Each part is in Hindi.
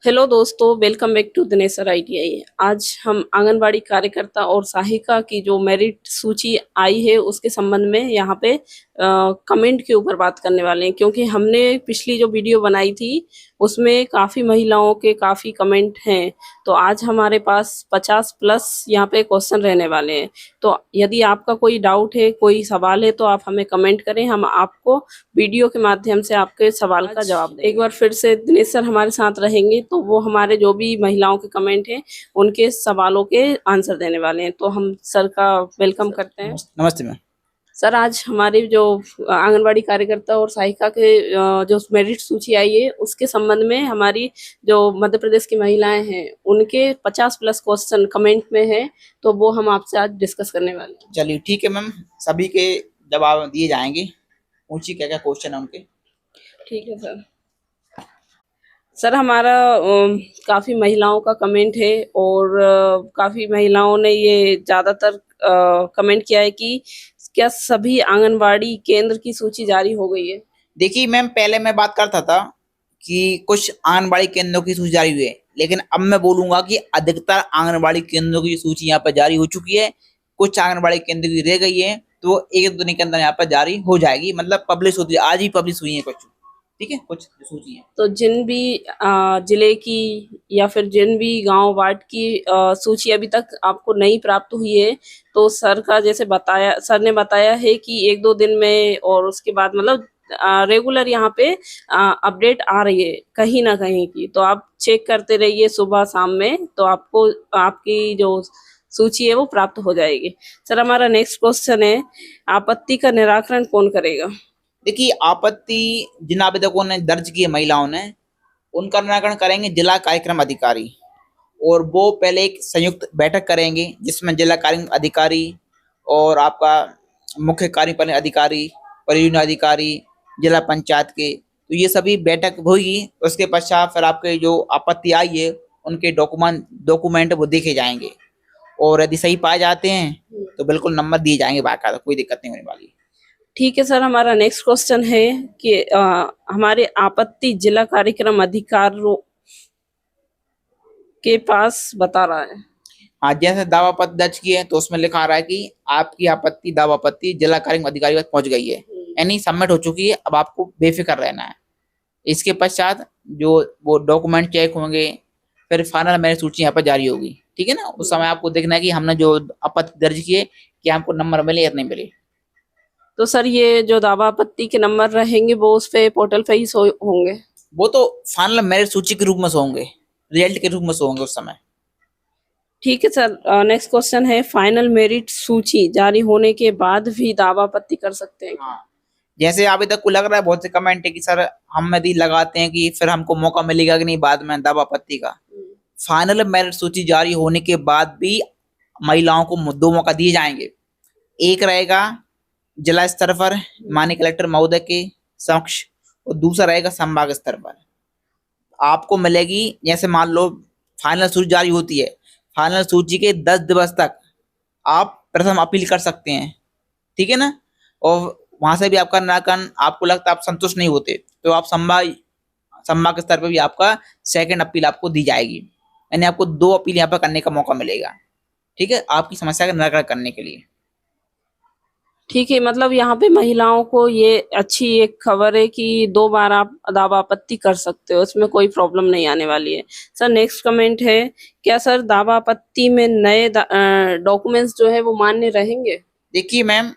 हेलो दोस्तों, welcome back to Dinesar ITI. आज हम आंगनबाड़ी कार्यकर्ता और सहायिका की जो मेरिट सूची आई है उसके संबंध में यहाँ पे कमेंट के ऊपर बात करने वाले हैं, क्योंकि हमने पिछली जो वीडियो बनाई थी उसमें काफ़ी महिलाओं के काफ़ी कमेंट हैं। तो आज हमारे पास 50 प्लस यहाँ पे क्वेश्चन रहने वाले हैं। तो यदि आपका कोई डाउट है, कोई सवाल है, तो आप हमें कमेंट करें, हम आपको वीडियो के माध्यम से आपके सवाल का जवाब दें। एक बार फिर से दिनेश सर हमारे साथ रहेंगे, तो वो हमारे जो भी महिलाओं के कमेंट हैं उनके सवालों के आंसर देने वाले हैं। तो हम सर का वेलकम करते हैं। नमस्ते मैम। सर, आज हमारी जो आंगनबाड़ी कार्यकर्ता और सहायिका के जो मेरिट सूची आई है उसके संबंध में हमारी जो मध्य प्रदेश की महिलाएं हैं उनके 50 प्लस क्वेश्चन कमेंट में है, तो वो हम आपसे आज डिस्कस करने वाले हैं। चलिए ठीक है मैम, सभी के जवाब दिए जाएंगे। पूछिए क्या क्या क्वेश्चन है उनके। ठीक है सर। सर, हमारा काफ़ी महिलाओं का कमेंट है और काफ़ी महिलाओं ने ये ज़्यादातर कमेंट किया है कि क्या सभी आंगनबाड़ी केंद्र की सूची जारी हो गई है? देखिए मैम, पहले मैं बात करता था कि कुछ आंगनबाड़ी केंद्रों की सूची जारी हुई है, लेकिन अब मैं बोलूंगा कि अधिकतर आंगनबाड़ी केंद्रों की सूची यहाँ पर जारी हो चुकी है। कुछ आंगनबाड़ी केंद्र की रह गई है, तो वो एक दो दिन के अंदर यहाँ पर जारी हो जाएगी। मतलब पब्लिश होती है, आज ही पब्लिश हुई है कुछ। ठीक है, कुछ सूची है। तो जिन भी जिले की या फिर जिन भी गांव वार्ड की सूची अभी तक आपको नहीं प्राप्त हुई है, तो सर का जैसे बताया, सर ने बताया है कि एक दो दिन में और उसके बाद मतलब रेगुलर यहाँ पे अपडेट आ रही है कहीं ना कहीं की। तो आप चेक करते रहिए सुबह शाम में, तो आपको आपकी जो सूची है वो प्राप्त हो जाएगी। सर, हमारा नेक्स्ट क्वेश्चन है, आपत्ति का निराकरण कौन करेगा? देखिए, आपत्ति जिन आवेदकों ने दर्ज की है महिलाओं ने, उनका निराकरण करेंगे जिला कार्यक्रम अधिकारी। और वो पहले एक संयुक्त बैठक करेंगे जिसमें जिला कार्यक्रम अधिकारी और आपका मुख्य कार्यपालन अधिकारी, परियोजना अधिकारी, जिला पंचायत के, तो ये सभी बैठक होगी। उसके पश्चात फिर आपके जो आपत्ति आई है उनके डॉक्यूमेंट वो देखे जाएंगे, और यदि सही पाए जाते हैं तो बिल्कुल नंबर दिए जाएंगे, बाकायदा कोई दिक्कत नहीं होने वाली। ठीक है सर, हमारा नेक्स्ट क्वेश्चन है कि हमारे आपत्ति जिला कार्यक्रम अधिकारियों के पास बता रहा है। हाँ, जैसे दावा पत्र दर्ज किए तो उसमें लिखा आ रहा है कि आपकी आपत्ति दावा पत्र जिला कार्यक्रम अधिकारी तक पहुंच गई है, यानी सबमिट हो चुकी है। अब आपको बेफिक्र रहना है। इसके पश्चात जो वो डॉक्यूमेंट चेक होंगे, फिर फाइनल मेरिट सूची यहाँ पर जारी होगी। ठीक है ना, उस समय आपको देखना है कि हमने जो आपत्ति दर्ज किए कि हमको नंबर मिले या नहीं मिले। तो सर, ये जो दावा आपत्ति के नंबर रहेंगे वो उस पे पोर्टल पे ही होंगे? वो तो फाइनल मेरिट सूची के रूप में होंगे, रिजल्ट के रूप में होंगे उस समय। ठीक है सर, नेक्स्ट क्वेश्चन है, फाइनल मेरिट सूची जारी होने के बाद भी दावा आपत्ति कर सकते हैं? हाँ, जैसे अभी तक को लग रहा है, बहुत से कमेंट है कि सर हम यदि लगाते हैं कि फिर हमको मौका मिलेगा कि नहीं बाद में दावा आपत्ति का। फाइनल मेरिट सूची जारी होने के बाद भी महिलाओं को दो मौका दिए जाएंगे। एक रहेगा जिला स्तर पर माननीय कलेक्टर महोदय के समक्ष, और दूसरा रहेगा संभाग स्तर पर। आपको मिलेगी, जैसे मान लो फाइनल सूची जारी होती है, फाइनल सूची के 10 दिवस तक आप प्रथम अपील कर सकते हैं। ठीक है ना, और वहां से भी आपका निराकरण आपको लगता है आप संतुष्ट नहीं होते, तो आप संभाग स्तर पर भी आपका सेकंड अपील आपको दी जाएगी, यानी आपको 2 अपील यहाँ पर करने का मौका मिलेगा। ठीक है, आपकी समस्या का निराकरण करने के लिए। ठीक है, मतलब यहाँ पे महिलाओं को ये अच्छी एक खबर है कि 2 बार आप दावा आपत्ति कर सकते हो, उसमें कोई प्रॉब्लम नहीं आने वाली है। सर, नेक्स्ट कमेंट है, क्या सर दावा आपत्ति में नए डॉक्यूमेंट्स जो है वो मान्य रहेंगे? देखिए मैम,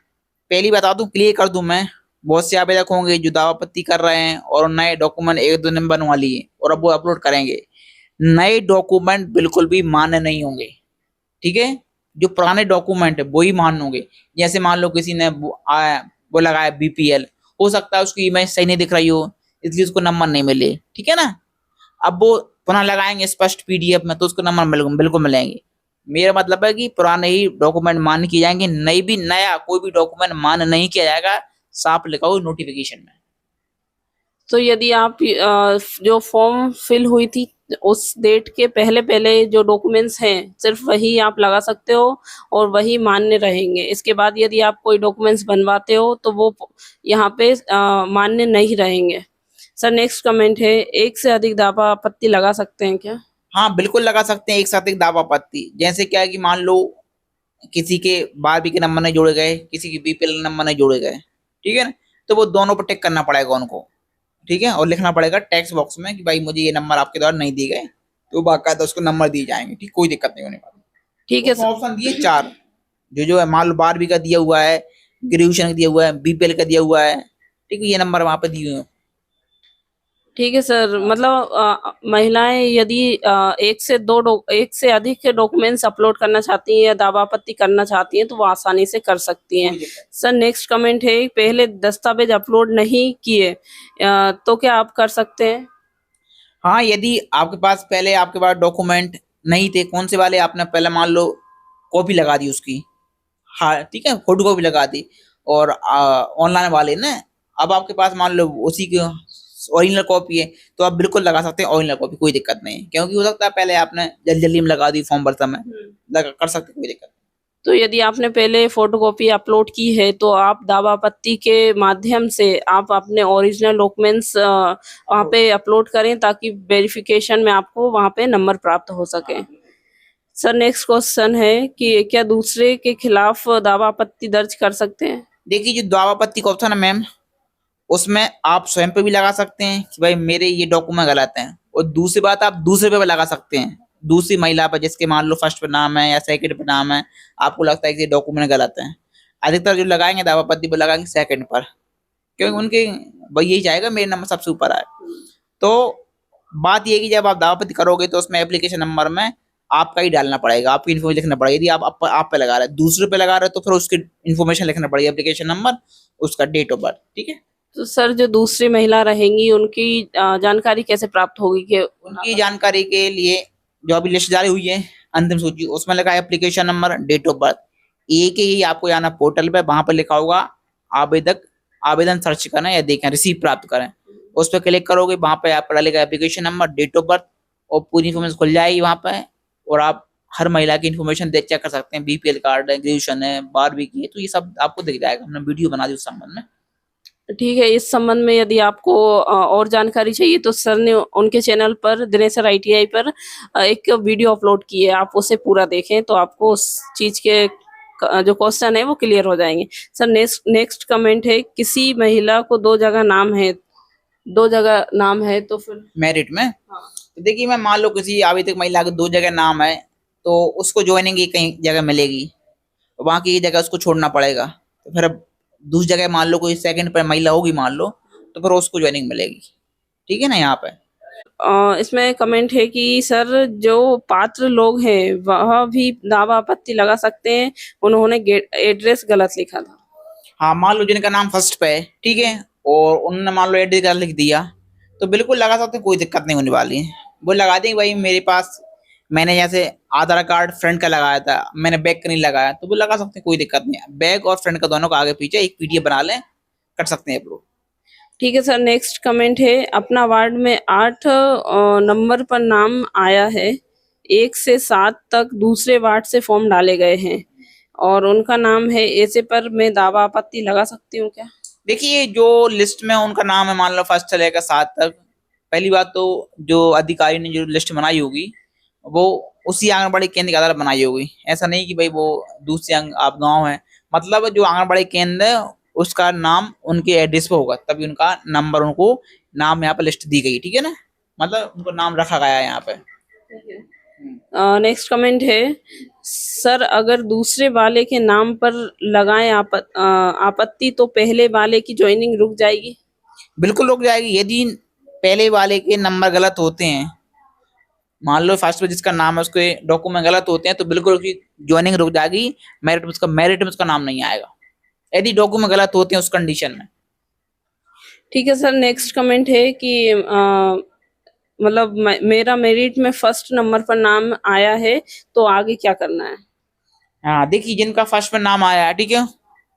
पहली बता दूं, क्लियर कर दूं मैं, बहुत से आवेदक होंगे जो दावा आपत्ति कर रहे हैं और नए डॉक्यूमेंट एक दो दिन बनवा लिए और अब वो अपलोड करेंगे। नए डॉक्यूमेंट बिल्कुल भी मान्य नहीं होंगे। ठीक है, जो पुराने डॉक्यूमेंट है वो ही मान्य होंगे। जैसे मान लो किसी ने वो लगाया बीपीएल, हो सकता है उसकी इमेज सही नहीं दिख रही हो, इसलिए उसको नंबर नहीं मिले। ठीक है ना, अब वो पुनः लगाएंगे स्पष्ट पीडीएफ में तो उसको नंबर बिल्कुल मिलेंगे। मेरा मतलब है कि पुराने ही डॉक्यूमेंट मान्य किए जाएंगे, नया कोई भी डॉक्यूमेंट मान्य नहीं किया जाएगा, साफ लिखा हो नोटिफिकेशन में। तो यदि आप जो फॉर्म फिल हुई थी उस डेट के पहले पहले जो डॉक्यूमेंट्स हैं सिर्फ वही आप लगा सकते हो और वही मान्य रहेंगे। इसके बाद यदि आप कोई डॉक्यूमेंट्स बनवाते हो तो वो यहाँ पे मान्य नहीं रहेंगे। सर नेक्स्ट कमेंट है, एक से अधिक दावा आपत्ति लगा सकते हैं क्या? हाँ बिल्कुल लगा सकते हैं एक साथ एक दावा आपत्ति। जैसे क्या है कि मान लो किसी के बारबी के नंबर नहीं जोड़े गए, किसी के बीपीएल नंबर नहीं जोड़े गए, ठीक है ना, तो वो दोनों पर टिक करना पड़ेगा उनको, ठीक है, और लिखना पड़ेगा टेक्स्ट बॉक्स में कि भाई मुझे ये नंबर आपके द्वारा नहीं दिए गए, तो बाकायदा उसको नंबर दिए जाएंगे, ठीक, कोई दिक्कत नहीं होने वाली। ठीक है उसमें सर। ऑप्शन दिए 4, जो है मान लो बारहवीं का दिया हुआ है, ग्रेजुएशन का दिया हुआ है, बीपीएल का दिया हुआ है, ठीक है, ये नंबर वहां पे दिए हुए हैं। ठीक है सर, मतलब महिलाएं यदि एक से अधिक के डॉक्यूमेंट्स अपलोड करना चाहती हैं या दावा आपत्ति करना चाहती हैं तो वो आसानी से कर सकती हैं। सर नेक्स्ट कमेंट है, पहले दस्तावेज अपलोड नहीं किए तो क्या आप कर सकते हैं? हाँ, यदि आपके पास पहले आपके पास डॉक्यूमेंट नहीं थे, कौन से वाले आपने पहले मान लो कॉपी लगा दी उसकी, हाँ ठीक है, फोटो कॉपी लगा दी, और ऑनलाइन वाले ना, अब आपके पास मान लो उसी की ओरिजिनल कॉपी है, तो आप बिल्कुल लगा सकते हैं ओरिजिनल कॉपी, कोई दिक्कत नहीं है, क्योंकि हो सकता है पहले आपने जल्दी जल्दी में लगा दी फॉर्म भरते समय, लगा कर सकते, कोई दिक्कत नहीं। तो यदि आपने पहले फोटोकॉपी अपलोड की है तो आप दावा आपत्ति के माध्यम से आप अपने ओरिजिनल डॉक्यूमेंट्स वहाँ पे अपलोड करें ताकि वेरिफिकेशन में आपको वहाँ पे नंबर प्राप्त हो सके। सर नेक्स्ट क्वेश्चन है कि क्या दूसरे के खिलाफ दावा आपत्ति दर्ज कर सकते हैं? देखिए, जो दावा आपत्ति का ऑप्शन है मैम, उसमें आप स्वयं पे भी लगा सकते हैं कि भाई मेरे ये डॉक्यूमेंट गलत हैं, और दूसरी बात आप दूसरे पे भी लगा सकते हैं, दूसरी महिला पर, जिसके मान लो फर्स्ट पे नाम है या सेकंड पे नाम है, आपको लगता है कि ये डॉक्यूमेंट गलत है। अधिकतर जो लगाएंगे दावा आपत्ति पर लगाएंगे सेकंड पर, क्योंकि उनके भाई यही चाहेगा मेरे नंबर सबसे ऊपर आए। तो बात ये है कि जब आप दावा आपत्ति करोगे तो उसमें एप्लीकेशन नंबर में आपका ही डालना पड़ेगा, आपकी इन्फॉर्मेशन लिखना पड़ेगा। यदि आप पे लगा रहे हैं, दूसरे पे लगा रहे हो, तो फिर उसकी इन्फॉर्मेशन लिखना पड़ेगी, एप्लीकेशन नंबर, उसका डेट ऑफ बर्थ, ठीक है। तो सर जो दूसरी महिला रहेंगी उनकी जानकारी कैसे प्राप्त होगी कि उनकी जानकारी के लिए जो अभी लिस्ट जारी हुई है अंतिम सूची, उसमें लिखा है application number, date of birth, एक ही आपको जाना पोर्टल पे, वहां पर लिखा होगा आवेदक आवेदन सर्च करें या देखें रिसीव प्राप्त करें, उस पर क्लिक करोगे, वहां पे आप डालेगा application number, date of birth, और पूरी इन्फॉर्मेशन खुल जाएगी वहां पे, और आप हर महिला की इन्फॉर्मेशन देख चेक कर सकते हैं, बीपीएल कार्ड है, ग्रेजुएशन है, बारहवीं की है, तो ये सब आपको दिख जाएगा। हमने वीडियो बना दी उस संबंध में। ठीक है, इस संबंध में यदि आपको और जानकारी चाहिए तो सर ने उनके चैनल पर दिनेसर आईटीआई पर एक वीडियो अपलोड की है, आप उसे पूरा देखें तो आपको उस चीज के जो क्वेश्चन है वो क्लियर हो जाएंगे। सर नेक्स्ट कमेंट है, किसी महिला को दो जगह नाम है तो फिर मेरिट में, हाँ। तो देखिए मैं मान लो किसी आवेदक महिला के 2 जगह नाम है, तो उसको ज्वाइनिंग की कहीं जगह मिलेगी, वहां की जगह उसको छोड़ना पड़ेगा, तो फिर अब दूसरी जगह मान लो कोई सेकंड पर महिला होगी मान लो, तो फिर उसको ज्वाइनिंग मिलेगी, ठीक है ना। यहाँ पे इसमें कमेंट है कि सर जो पात्र लोग हैं वह भी दावा आपत्ति लगा सकते हैं, उन्होंने एड्रेस गलत लिखा था। हाँ, मान लो जिनका नाम फर्स्ट पे है, ठीक है, और उन्होंने मान लो एड्रेस गलत लिख दिया, तो बिल्कुल लगा सकते हैं, कोई दिक्कत नहीं होने वाली है। वो लगा देंगे भाई मेरे पास, मैंने जैसे आधार कार्ड फ्रंट का लगाया था, मैंने बैक का नहीं लगाया, तो वो लगा सकते हैं, कोई दिक्कत नहीं है। बैक और फ्रंट का दोनों का आगे पीछे एक पीडीएफ बना लें, कर सकते हैं अपलोड। ठीक है सर, नेक्स्ट कमेंट है, अपना वार्ड में 8 नंबर पर नाम आया है, 1 से 7 तक दूसरे वार्ड से फॉर्म डाले गए हैं और उनका नाम है ऐसे पर मैं दावा आपत्ति लगा सकती हूँ क्या? देखिए, जो लिस्ट में उनका नाम है मान लो फर्स्ट से लेकर 7 तक, पहली बात तो जो अधिकारी ने जो लिस्ट बनाई होगी वो उसी आंगनबाड़ी केंद्र के आधार पर बनाई होगी, ऐसा नहीं कि भाई वो दूसरे आप गांव है, मतलब जो आंगनबाड़ी केंद्र है उसका नाम उनके एड्रेस पे होगा, तभी उनका नंबर, उनको नाम यहाँ पे लिस्ट दी गई, ठीक है ना, मतलब उनको नाम रखा गया है यहाँ पे। नेक्स्ट कमेंट है, सर अगर दूसरे वाले के नाम पर लगाएं आपत्ति तो पहले वाले की ज्वाइनिंग रुक जाएगी? बिल्कुल रुक जाएगी, यदि पहले वाले के नंबर गलत होते हैं, मान लो फर्स्ट पे जिसका नाम है उसके डॉक्यूमेंट गलत होते हैं, तो बिल्कुल उसकी ज्वाइनिंग रुक जाएगी, मेरिट में उसका नाम नहीं आएगा, यदि डॉक्यूमेंट गलत होते हैं उस कंडीशन में। ठीक है सर, नेक्स्ट कमेंट है कि मतलब मेरा मेरिट में फर्स्ट नंबर पर नाम आया है तो आगे क्या करना है? हाँ, देखिए जिनका फर्स्ट में नाम आया है, ठीक है,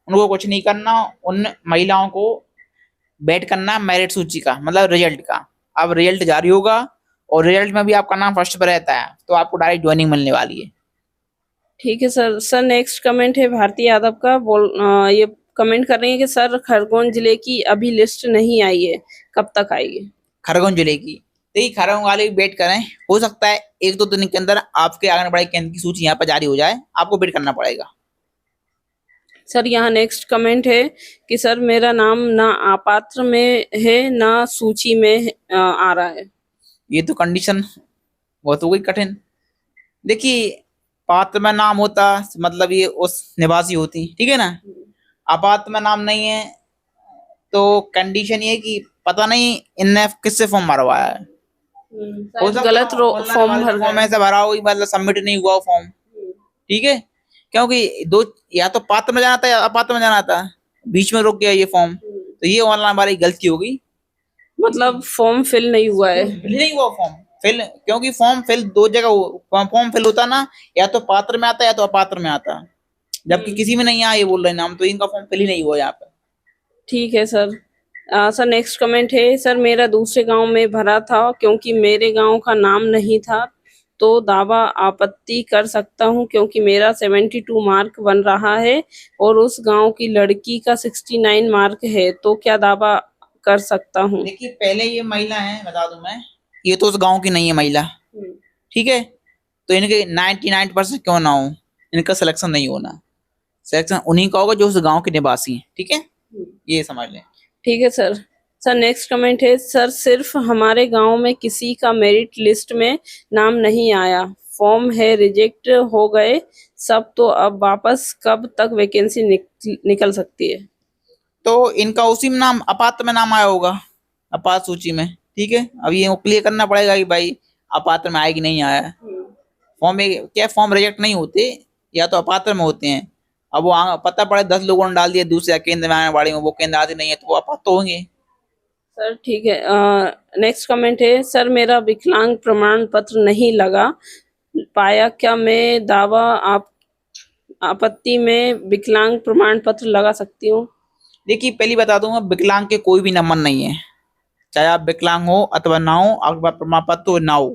उनको कुछ नहीं करना, उन महिलाओं को वेट करना मेरिट सूची का, मतलब रिजल्ट का। अब रिजल्ट जारी होगा और रिजल्ट में भी आपका नाम फर्स्ट पर रहता है, तो आपको डायरेक्ट ज्वाइनिंग मिलने वाली है। ठीक है सर। सर नेक्स्ट कमेंट है भारती यादव का, ये कमेंट कर रही है कि सर खरगोन जिले की अभी लिस्ट नहीं आई है, कब तक आएगी? खरगोन जिले की। देखिए खरगोन वाले भी वेट करें, हो सकता है 1-2 दिन के अंदर आपके आंगनबाड़ी केंद्र की सूची यहाँ पर जारी हो जाए, आपको वेट करना पड़ेगा। सर यहाँ नेक्स्ट कमेंट है कि सर मेरा नाम ना आपात्र में है ना सूची में आ रहा है। ये तो कंडीशन बहुत हो गई कठिन। देखिए पात्र में नाम होता मतलब ये उस निवासी होती, ठीक है ना। अपात्र में नाम नहीं है तो कंडीशन ये कि पता नहीं इनने किससे फॉर्म भरवाया है। हो शायद सकता गलत है फॉर्म भर फॉर्म गए। ऐसे भरा हो मतलब सबमिट नहीं हुआ फॉर्म, ठीक है। क्योंकि दो या तो पात्र में जाना था या अपात्र में जाना था, बीच में रुक गया ये फॉर्म, तो ये ऑनलाइन हमारी गलती होगी। मतलब फॉर्म फिल नहीं हुआ है। फिल नहीं हुआ फॉर्म फिल, क्योंकि फॉर्म फिल दो जगह फॉर्म फिल होता ना, या तो पात्र में आता या तो अपात्र में आता, जबकि किसी में नहीं आया ये बोल रहे नाम, तो इनका फॉर्म फिल ही नहीं हुआ यहाँ पे। ठीक है सर। सर नेक्स्ट कमेंट है सर मेरा दूसरे गांव में भरा था क्योंकि मेरे गांव का नाम नहीं था तो दावा आपत्ति कर सकता हूं क्योंकि मेरा 72 मार्क बन रहा है और उस गांव की लड़की का 69 मार्क है तो क्या दावा कर सकता हूं। देखिए पहले ये महिला है, बता दूं मैं, ये तो उस गांव की नहीं है महिला, ठीक है। तो इनके 99% क्यों ना हो, इनका सिलेक्शन नहीं होना, सिलेक्शन उन्हीं का होगा जो उस गांव के निवासी हैं, ठीक है, ये समझ लें। ठीक है सर। सर नेक्स्ट कमेंट है सर सिर्फ हमारे गांव में किसी का मेरिट लिस्ट में नाम नहीं आया, फॉर्म है रिजेक्ट हो गए सब, तो अब वापस कब तक वैकेंसी निकल सकती है। तो इनका उसी में नाम अपात्र में नाम आया होगा, अपात्र सूची में, ठीक है। अब ये क्लियर करना पड़ेगा कि भाई अपात्र में आया कि नहीं आया। फॉर्म में क्या फॉर्म रिजेक्ट नहीं होते, या तो अपात्र में होते हैं। अब वो पता पड़े 10 लोगों ने डाल दिया दूसरे केंद्र में आंगनबाड़ी में, वो केंद्र आते नहीं है तो वो अपात्र होंगे। सर ठीक है। नेक्स्ट कमेंट है सर मेरा विकलांग प्रमाण पत्र नहीं लगा पाया, क्या मैं दावा आप आपत्ति में विकलांग प्रमाण पत्र लगा सकती हूँ। देखिए पहली बता दूंगा, विकलांग के कोई भी नंबर नहीं है, चाहे आप विकलांग हो अथवा ना हो, आपके पास प्रमाण पत्र हो ना हो,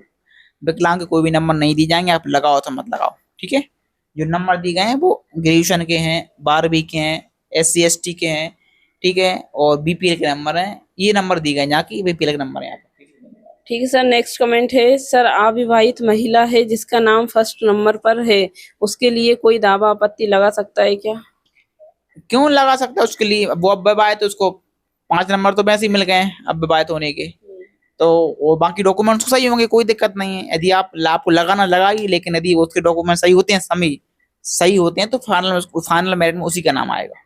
विकलांग के कोई भी नंबर नहीं दिए जाएंगे। आप लगाओ तो मत लगाओ, ठीक है। जो नंबर दिए गए हैं वो ग्रेजुएशन के हैं, 12वीं के हैं, SC ST के हैं, ठीक है, और BPL के नंबर हैं। ये नंबर दिए गए यहाँ की BPL के नंबर है। ठीक है सर। नेक्स्ट कमेंट है सर अविवाहित महिला है जिसका नाम फर्स्ट नंबर पर है, उसके लिए कोई दावा आपत्ति लगा सकता है क्या। क्यों लगा सकता है उसके लिए, वो अब विवाहित, तो उसको 5 नंबर तो वैसे ही मिल गए अब विवाहित होने के, तो वो बाकी डॉक्यूमेंट्स सही होंगे, कोई दिक्कत नहीं है। यदि आपको लगाना लगाई, लेकिन यदि उसके डॉक्यूमेंट सही होते हैं, सही होते हैं, तो फाइनल मेरिट में उसी का नाम आएगा।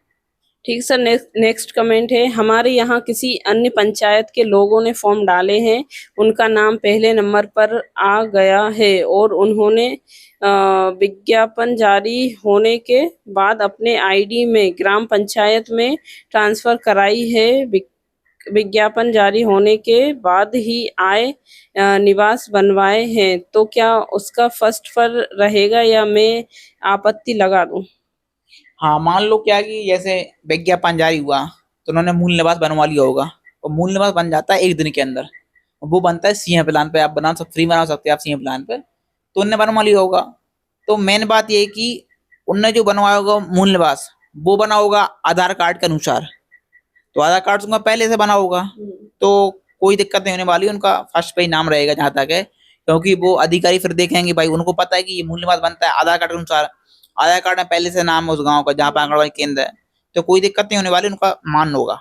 ठीक सर। नेक्स्ट कमेंट है हमारे यहाँ किसी अन्य पंचायत के लोगों ने फॉर्म डाले हैं, उनका नाम पहले नंबर पर आ गया है और उन्होंने विज्ञापन जारी होने के बाद अपने आईडी में ग्राम पंचायत में ट्रांसफर कराई है, विज्ञापन जारी होने के बाद ही आय निवास बनवाए हैं, तो क्या उसका फर्स्ट पर रहेगा या मैं आपत्ति लगा दूं। हाँ मान लो क्या कि जैसे विज्ञापन जारी हुआ तो उन्होंने मूल निवास बनवा लिया होगा, और मूल निवास बन जाता है 1 दिन के अंदर, वो बनता है CM प्लान पे, आप बना सब फ्री बना सकते हैं आप CM प्लान पे, तो उनने बनवा लिया होगा। तो मेन बात ये है कि उनने जो बनवाया होगा मूल निवास, वो बना होगा आधार कार्ड के अनुसार, तो आधार कार्ड उनका पहले से बना होगा, तो कोई दिक्कत नहीं होने वाली, उनका फर्स्ट पे ही नाम रहेगा जहां तक है। क्योंकि वो अधिकारी फिर देखेंगे, भाई उनको पता है कि ये मूल निवास बनता है आधार कार्ड के अनुसार, आधार कार्ड में पहले से नाम है उस गांव का जहाँ पे आंगनबाड़ी केंद्र है, तो कोई दिक्कत नहीं होने वाली, उनका मान होगा।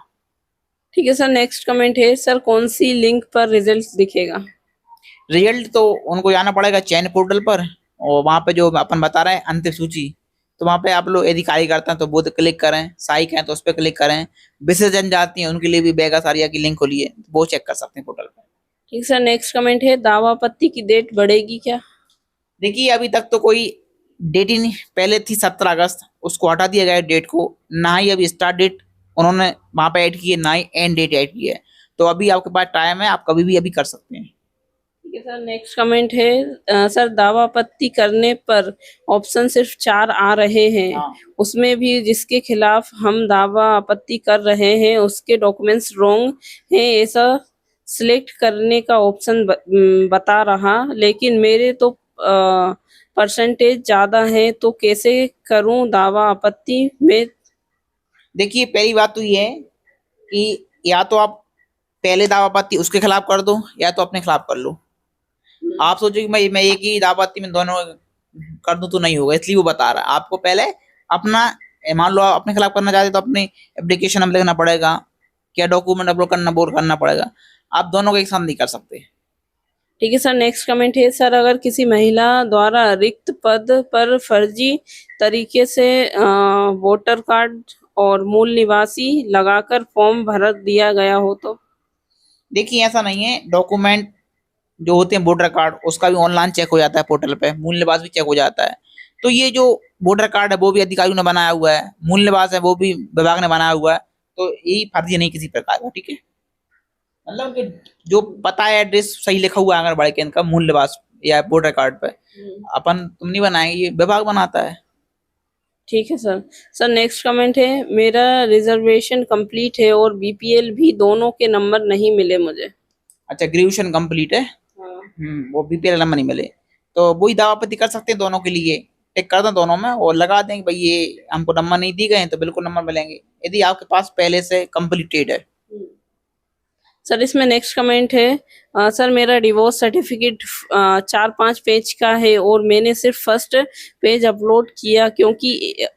ठीक है सर। नेक्स्ट कमेंट है सर कौन सी लिंक पर रिजल्ट दिखेगा। रिजल्ट तो उनको जाना पड़ेगा चयन पोर्टल पर, और वहां पे जो अपन बता रहे हैं अंतिम सूची, तो वहां पे आप लोग यदि कार्य करते हैं तो वो क्लिक करें, सहायक हैं तो उस पर क्लिक करें, विशेष जनजाति हैं उनके लिए भी बेगा सारिया की लिंक खोलिए, वो चेक कर सकते हैं पोर्टल पर। ठीक सर। नेक्स्ट कमेंट है दावा आपत्ति की डेट बढ़ेगी क्या। देखिए अभी तक तो कोई डेट ही नहीं, पहले थी 17 अगस्त, उसको हटा दिया गया डेट को, ना ही अभी स्टार्ट डेट उन्होंने वहां पे ऐड की है, ना ही एंड डेट ऐड की है, तो अभी आपके पास टाइम है, आप कभी भी अभी कर सकते हैं। ठीक है सर। नेक्स्ट कमेंट है सर दावा आपत्ति करने पर ऑप्शन सिर्फ 4 आ रहे हैं, हाँ। उसमें भी जिसके खिलाफ हम दावा आपत्ति कर रहे हैं उसके डॉक्यूमेंट्स रॉन्ग हैं ऐसा सिलेक्ट करने का ऑप्शन बता रहा, लेकिन मेरे तो परसेंटेज ज्यादा है तो कैसे करूं दावा आपत्ति में। देखिए पहली बात तो ये है कि या तो आप पहले दावा आपत्ति उसके खिलाफ कर दो या तो अपने खिलाफ कर लो। आप सोचो कि मैं एक ही दावा आपत्ति में दोनों कर दूं तो नहीं होगा, इसलिए वो बता रहा है आपको पहले अपना, मान लो आप अपने खिलाफ करना चाहते तो अपनी एप्लीकेशन में लिखना पड़ेगा, क्या डॉक्यूमेंट अपलोड करना बोर करना पड़ेगा, आप दोनों को एक साथ नहीं कर सकते। ठीक है सर, नेक्स्ट कमेंट है सर, अगर किसी महिला द्वारा रिक्त पद पर फर्जी तरीके से वोटर कार्ड और मूल निवासी लगाकर फॉर्म भर दिया गया हो तो? देखिए ऐसा नहीं है, डॉक्यूमेंट जो होते हैं वोटर कार्ड उसका भी ऑनलाइन चेक हो जाता है पोर्टल पे, मूल निवास भी चेक हो जाता है। तो ये जो वोटर कार्ड है वो भी अधिकारियों ने बनाया हुआ है, मूल निवास है वो भी विभाग ने बनाया हुआ है, तो यही फर्जी नहीं किसी प्रकार का। ठीक है, मतलब कि जो पता है एड्रेस सही लिखा हुआ है आंगनबाड़ी केंद्र का मूल निवास या वोटर कार्ड पे, अपन तुम नहीं बनाएंगे, ये विभाग बनाता है। ठीक है सर। सर नेक्स्ट कमेंट है, मेरा रिजर्वेशन कंप्लीट है और बीपीएल भी, दोनों के नंबर नहीं मिले मुझे। अच्छा, ग्रेजुएशन कंप्लीट है, हाँ। वो बीपीएल नंबर नहीं मिले तो वही दावा आपत्ति कर सकते हैं दोनों के लिए, टिक कर दें दोनों में और लगा दें कि भाई ये हमको नंबर नहीं दी गए तो बिल्कुल नंबर मिलेंगे यदि आपके पास पहले से कंप्लीटेड है। सर इसमें नेक्स्ट कमेंट है, सर मेरा डिवोर्स सर्टिफिकेट 4-5 पेज का है और मैंने सिर्फ फर्स्ट पेज अपलोड किया क्योंकि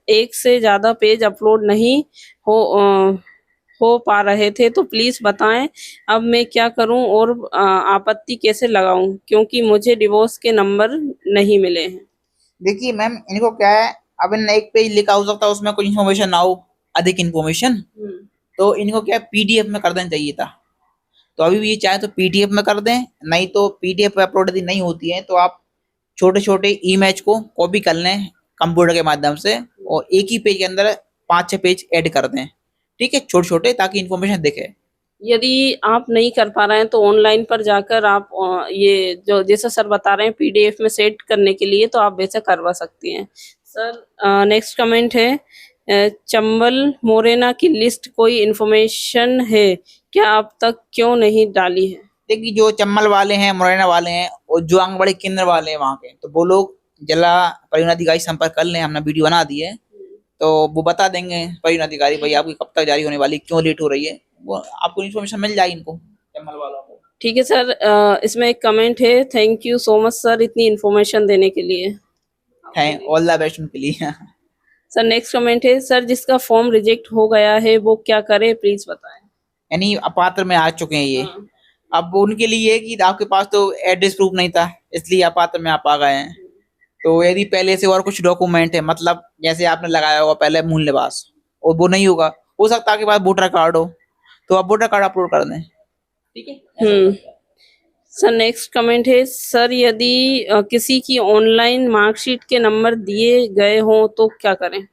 एक से ज़्यादा पेज अपलोड नहीं हो पा रहे थे, तो प्लीज़ बताएं अब मैं क्या करूं और आपत्ति कैसे लगाऊं क्योंकि मुझे डिवोर्स के नंबर नहीं मिले हैं। देखिए मैम, इनको क्या है, अब इन एक पेज लिखा हो सकता है उसमें कुछ इन्फॉर्मेशन ना हो, अधिक इन्फॉर्मेशन, तो इनको क्या पीडीएफ में कर देना चाहिए था। तो अभी भी ये चाहे तो पीडीएफ में कर दें, नहीं तो पीडीएफ पे अपलोड यदि नहीं होती है तो आप छोटे छोटे इमेज को कॉपी कर लें कंप्यूटर के माध्यम से और एक ही पेज के अंदर 5-6 पेज ऐड कर दें। ठीक है, छोटे छोटे, ताकि इन्फॉर्मेशन दिखे। यदि आप नहीं कर पा रहे हैं तो ऑनलाइन पर जाकर आप ये जो जैसा सर बता रहे हैं पीडीएफ में सेट करने के लिए, तो आप वैसे करवा सकती हैं। सर नेक्स्ट कमेंट है, चंबल मोरेना की लिस्ट कोई इन्फॉर्मेशन है क्या, अब तक क्यों नहीं डाली है? देखिए जो चम्बल वाले हैं, मुरैना वाले हैं और जो आंगनबाड़ी केंद्र वाले हैं वहाँ के, तो वो लोग जिला परिवहन अधिकारी संपर्क कर लें, हमने वीडियो बना दी है तो वो बता देंगे परिवहन अधिकारी भाई आपकी कब तक जारी होने वाली, क्यों लेट हो रही है, वो आपको इन्फॉर्मेशन मिल जाएगी इनको चम्बल वालों को। ठीक है सर, इसमें एक कमेंट है, thank you so much sir इतनी इन्फॉर्मेशन देने के लिए। थैंक ऑल द बेस्ट उनके लिए। सर नेक्स्ट कमेंट है, सर जिसका फॉर्म रिजेक्ट हो गया है वो क्या करे प्लीज बताएं। यानी अपात्र में आ चुके हैं ये, अब उनके लिए है कि आपके पास तो एड्रेस प्रूफ नहीं था इसलिए अपात्र में आप आ गए हैं, तो यदि पहले से और कुछ डॉक्यूमेंट है, मतलब जैसे आपने लगाया होगा पहले मूल निवास और वो नहीं होगा, हो सकता है आपके पास वोटर कार्ड हो तो आप वोटर कार्ड अपलोड कर दें। ठीक है। सर नेक्स्ट कमेंट है, सर यदि किसी की ऑनलाइन मार्कशीट के नंबर दिए गए हों तो क्या करें?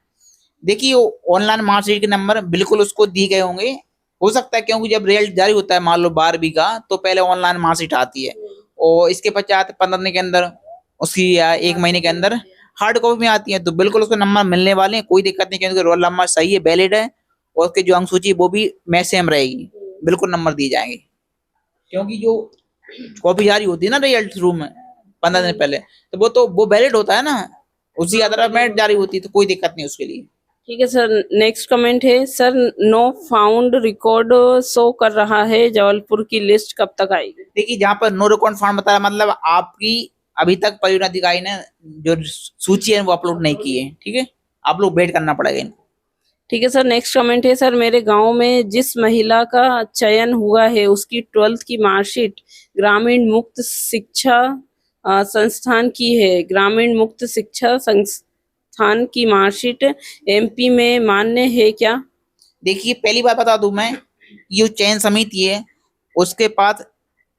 देखिए ऑनलाइन मार्कशीट के नंबर बिल्कुल उसको दिए गए होंगे, हो सकता है क्योंकि जब रिजल्ट जारी होता है मान लो 12वीं का तो पहले ऑनलाइन मार्कशीट आती है और इसके पश्चात 15 दिन के अंदर उसकी या 1 महीने के अंदर हार्ड कॉपी में आती है, तो बिल्कुल उसके नंबर मिलने वाले हैं, कोई दिक्कत नहीं क्योंकि रोल नंबर सही है, वैलिड है और उसके जो अंक सूची वो भी मैच सेम रहेगी, बिल्कुल नंबर दिए जाएंगे। क्योंकि जो कॉपी जारी होती है ना रिजल्ट शुरू में 15 दिन पहले, तो वो वैलिड होता है ना, उसी आधार पर जारी होती है, तो कोई दिक्कत नहीं उसके लिए। ठीक है सर, नेक्स्ट कमेंट है, sir no found record show कर रहा है, जबलपुर की लिस्ट कब तक आएगी? देखिए जहाँ पर नो रिकॉर्ड फॉर्म बताया मतलब आपकी अभी तक परिवहन अधिकारी ने जो सूची है वो अपलोड नहीं की है। ठीक है, आप लोग वेट करना पड़ेगा इनको। ठीक है सर, नेक्स्ट कमेंट है, सर मेरे गांव में जिस महिला का चयन हुआ है उसकी 12th की मार्कशीट ग्रामीण मुक्त शिक्षा संस्थान की है, ग्रामीण मुक्त शिक्षा संस्थान की मार्कशीट एमपी में मान्य है क्या? देखिए पहली बात बता दूं मैं, ये चयन समिति है उसके पास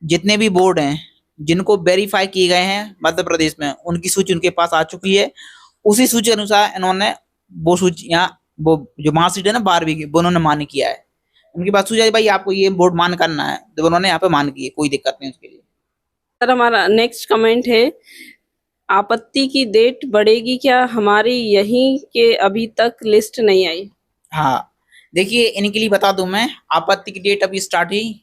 जितने भी बोर्ड हैं जिनको वेरीफाई किए गए हैं मध्य प्रदेश में, उनकी सूची उनके पास आ चुकी है, उसी सूची के अनुसार इन्होंने वो सूची यहाँ वो जो मार्कशीट है ना 12वीं की वो उन्होंने मान्य किया है, उनके पास सूची भाई आपको ये बोर्ड मान करना है तो उन्होंने यहाँ पे मान की है, कोई दिक्कत नहीं उसके लिए। सर हमारा नेक्स्ट कमेंट है, आपत्ति की डेट बढ़ेगी क्या, हमारी यहीं के अभी तक लिस्ट नहीं आई? हाँ देखिए इनके लिए बता दूं मैं, आपत्ति की डेट अभी स्टार्ट हुई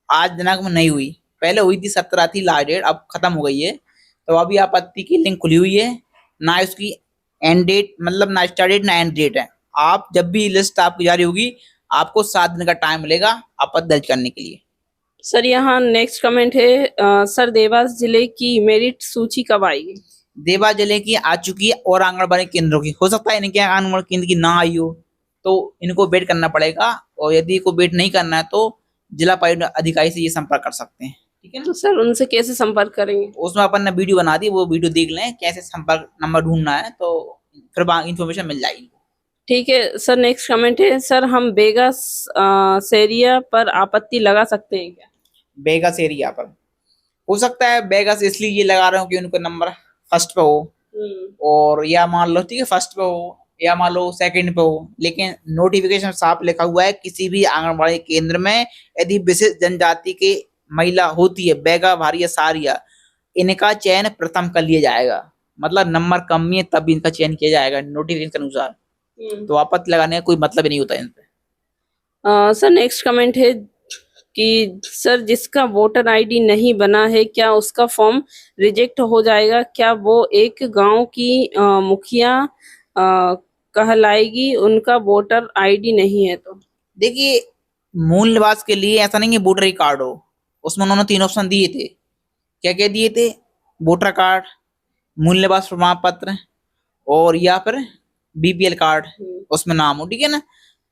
आज दिनांक में नहीं हुई, पहले हुई थी 17 थी लास्ट डेट, अब खत्म हो गई है, तो अभी आपत्ति की लिंक खुली हुई है, ना उसकी एंड डेट मतलब ना स्टार्ट डेट ना एंड डेट है। आप जब भी लिस्ट आपकी जारी होगी आपको 7 दिन का टाइम मिलेगा आपत्ति दर्ज करने के लिए। सर यहाँ नेक्स्ट कमेंट है सर देवास जिले की मेरिट सूची कब आएगी? देवा जिले की आ चुकी है और आंगनबाड़ी केंद्रों की हो सकता है इनके आंगनबाड़ी केंद्र की ना आई हो, तो इनको वेट करना पड़ेगा। और यदि को वेट नहीं करना है तो जिला उपायुक्त अधिकारी से ये संपर्क कर सकते हैं। ठीक है ना। तो सर उनसे कैसे संपर्क करेंगे? उसमें अपन ने वीडियो बना दी, वो वीडियो देख लें कैसे संपर्क नंबर ढूंढना है, तो फिर इंफॉर्मेशन मिल जाएगी। ठीक है सर। नेक्स्ट कमेंट है सर हम बेगस सेरिया पर आपत्ति लगा सकते हैं क्या? बेगस एरिया पर हो सकता है, बेगस इसलिए ये लगा रहे हो कि उनको नंबर फर्स्ट पे हो, और या मान लो ठीक है फर्स्ट पे हो या मान लो सेकंड पे हो, लेकिन नोटिफिकेशन साफ लिखा हुआ है किसी भी आंगनबाड़ी केंद्र में यदि विशिष्ट जनजाति के महिला होती है, बेगा भारिया सारिया, इनका चयन प्रथम कर लिया जाएगा। मतलब नंबर कम है तब इनका चयन किया जाएगा नोटिफिकेशन के अनुसार। तो आपत्ति लगाने का कोई मतलब ही नहीं होता इन पे। सर नेक्स्ट कमेंट है कि सर जिसका वोटर आईडी नहीं बना है क्या उसका फॉर्म रिजेक्ट हो जाएगा? क्या वो एक गांव की मुखिया कहलाएगी उनका वोटर आईडी नहीं है तो? देखिए, मूल निवास के लिए ऐसा नहीं है वोटर आई कार्ड हो, उसमें उन्होंने 3 ऑप्शन दिए थे। क्या क्या दिए थे? वोटर कार्ड, मूल निवास प्रमाण पत्र, और या फिर बीपीएल कार्ड उसमें नाम हो। ठीक है ना।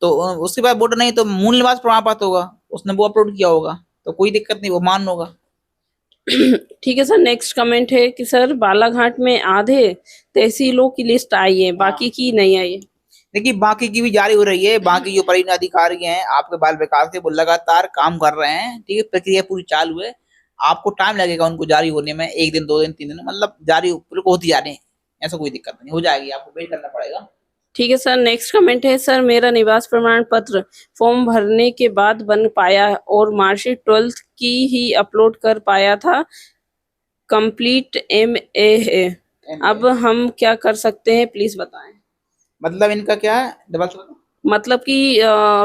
तो उसके बाद वोटर नहीं तो मूल निवास प्रमाण पत्र होगा, उसने वो अपलोड किया होगा, तो कोई दिक्कत नहीं, वो मान होगा। ठीक है सर। नेक्स्ट कमेंट है कि सर बालाघाट में आधे तहसीलों की लिस्ट आई है, बाकी की नहीं आई है। देखिए, बाकी की भी जारी हो रही है। बाकी जो परिवहन अधिकारी हैं आपके बाल विकास के, वो लगातार काम कर रहे हैं। ठीक है, प्रक्रिया पूरी चालू है। आपको टाइम लगेगा उनको जारी होने में, 1 दिन 2 दिन 3 दिन, मतलब जारी होती जा रही है, ऐसा कोई दिक्कत नहीं, हो जाएगी, आपको वेट करना पड़ेगा। ठीक है सर। नेक्स्ट कमेंट है सर मेरा निवास प्रमाण पत्र फॉर्म भरने के बाद बन पाया और मार्कशीट 12th की ही अपलोड कर पाया था, कंप्लीट MA है, अब हम क्या कर सकते हैं प्लीज बताएं। मतलब इनका क्या है, मतलब कि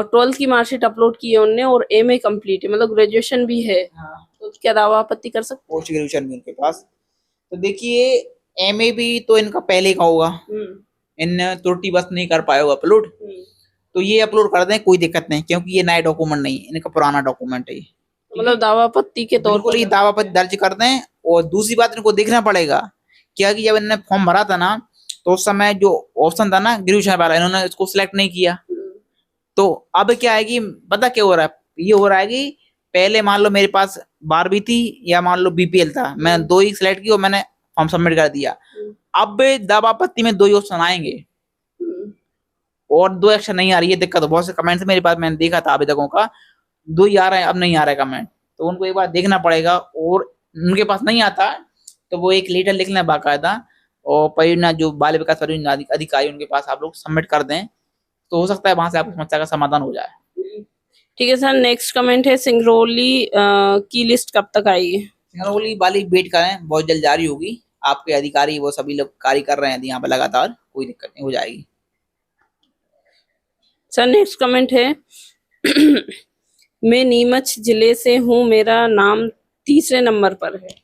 12th की मार्कशीट अपलोड की है उनने और MA कंप्लीट है, मतलब ग्रेजुएशन भी है। हाँ, तो क्या दावा आपत्ति कर सकते पोस्ट ग्रेजुएशन भी उनके पास। तो देखिए, एमए भी तो इनका पहले का होगा, हैं? इन त्रुटि बस नहीं कर पाए हो अपलोड, तो ये अपलोड कर दें, कोई दिक्कत नहीं, क्योंकि ये नया डॉक्यूमेंट नहीं, इनका पुराना डॉक्यूमेंट है ये। मतलब दावा आपत्ति के तौर बिल्कुल पर ये दावा पत्र दर्ज कर दें। और दूसरी बात इनको देखना पड़ेगा क्या कि जब इन्होंने फॉर्म भरा था ना, तो उस समय जो ऑप्शन था ना ग्रेजुएशन वाला, इन्होंने इसको सिलेक्ट नहीं किया। तो अब क्या है कि पता क्या हो रहा है, ये हो रहा है कि पहले मान लो मेरे पास 12वीं थी या मान लो बीपीएल था, मैं 2 ही सिलेक्ट की और मैंने फॉर्म सबमिट कर दिया। अब दावा आपत्ति में 2 ही ऑप्शन आएंगे और 2 एक्शन नहीं आ रही है। दिक्कत बहुत से कमेंट्स मेरे पास मैंने देखा था आवेदकों का, 2 ही आ रहे हैं, अब नहीं आ रहा है कमेंट, तो उनको एक बार देखना पड़ेगा। और उनके पास नहीं आता तो वो एक लेटर लिख लें बाकायदा, और परियोजना जो बाल विकास परियोजना अधिकारी उनके पास आप लोग सबमिट कर दें, तो हो सकता है वहां से आपकी समस्या का समाधान हो जाए। ठीक है सर। नेक्स्ट कमेंट है सिंगरौली की लिस्ट कब तक आएगी? सिंगरौली वाली वेट करें, बहुत जल्द जारी होगी। आपके अधिकारी वो सभी लोग कार्य कर रहे हैं यहाँ पे लगातार, कोई दिक्कत नहीं, हो जाएगी। सर नेक्स्ट कमेंट है मैं नीमच जिले से हूँ, मेरा नाम 3रे नंबर पर है,